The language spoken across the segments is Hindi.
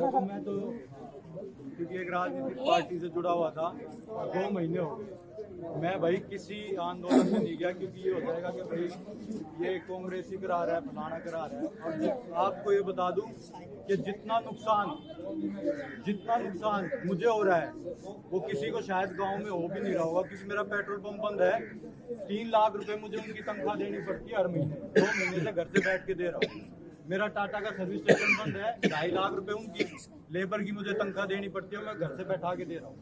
देखो मैं तो क्योंकि एक राजनीतिक पार्टी से जुड़ा हुआ था, 2 महीने हो गए। मैं भाई किसी आंदोलन में नहीं गया, क्योंकि ये हो जाएगा कि भाई ये कांग्रेसी करा रहा है, फलाना करा रहा है। और आपको ये बता दूं कि जितना नुकसान मुझे हो रहा है वो किसी को शायद गांव में हो भी नहीं रहा होगा, क्योंकि मेरा पेट्रोल पंप बंद है। 3 लाख रुपए मुझे उनकी तनख्वाह देनी पड़ती है हर महीने। 2 महीने से घर से बैठ के दे रहा हूँ। मेरा टाटा का सर्विस स्टेशन बंद है, 2.5 लाख रुपए उनकी लेबर की मुझे तनख्वाह देनी पड़ती है, मैं घर से बैठा के दे रहा हूँ।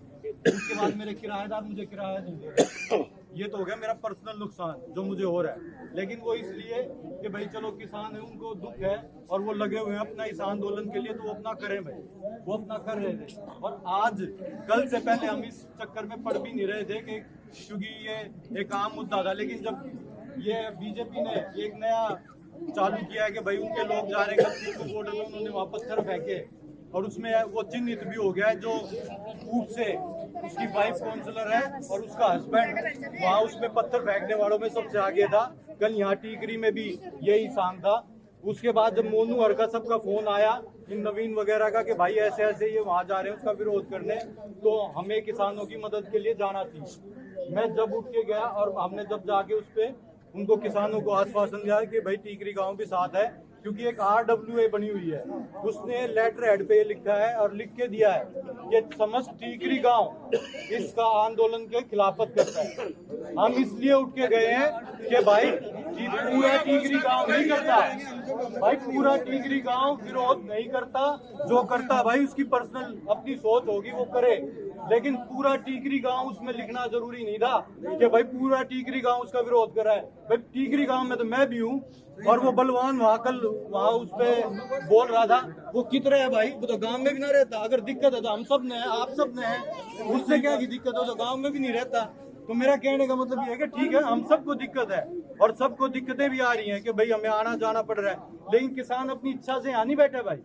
उसके बाद मेरे किराएदार मुझे किराया नहीं दे रहे। ये तो हो गया मेरा पर्सनल नुकसान जो मुझे हो रहा है। लेकिन वो इसलिए कि भाई चलो किसान है, उनको दुख है और वो लगे हुए हैं अपना इस आंदोलन के लिए, तो वो अपना करें भाई, वो अपना कर रहे थे। और आज कल से पहले हम इस चक्कर में पड़ भी नहीं रहे थे कि क्योंकि ये एक आम मुद्दा था। लेकिन जब ये बीजेपी ने एक नया चालू किया है कि भाई उनके लोग जा रहे हैं बॉर्डर में, उन्होंने वहाँ पत्थर फेंके और उसमें वो चिन्हित भी हो गया है जो कूप से उसकी वाइफ काउंसलर है और उसका हस्बैंड वहाँ उसमें पत्थर फेंकने वालों में सबसे आगे था। कल यहाँ टीकरी में भी यही शाम था। उसके बाद जब मोनू हर का सबका फोन आया इन नवीन वगैरह का कि भाई ऐसे ऐसे ये वहाँ जा रहे हैं उसका विरोध करने, तो हमें किसानों की मदद के लिए जाना थी। मैं जब उठ के गया और हमने जब जाके उस पे उनको किसानों को आश्वासन दिया कि भाई टीकरी गांव भी साथ है, क्योंकि एक RWA बनी हुई है, उसने लेटर हेड पे लिखा है और लिख के दिया है कि समस्त टीकरी गांव इसका आंदोलन के खिलाफत करता है। हम इसलिए उठ के गए हैं कि भाई पूरा टीकरी गांव नहीं करता, भाई पूरा टीकरी गांव विरोध नहीं करता। जो करता भाई उसकी पर्सनल अपनी सोच होगी वो करे, लेकिन पूरा टीकरी गांव उसमें लिखना जरूरी नहीं था कि भाई पूरा टीकरी गांव उसका विरोध कर रहा है। भाई टीकरी गांव में तो मैं भी हूँ और वो बलवान वहाँ कल वहाँ उस पे बोल रहा था, वो कितने है भाई, वो तो गांव में भी ना रहता। अगर दिक्कत है तो हम सब ने है, आप सब ने है, उससे क्या की दिक्कत हो, तो गांव में भी नहीं रहता। तो मेरा कहने का मतलब ये है कि ठीक है हम सबको दिक्कत है और सबको दिक्कतें भी आ रही हैं कि भाई हमें आना जाना पड़ रहा है, लेकिन किसान अपनी इच्छा से यहाँ नहीं बैठे भाई।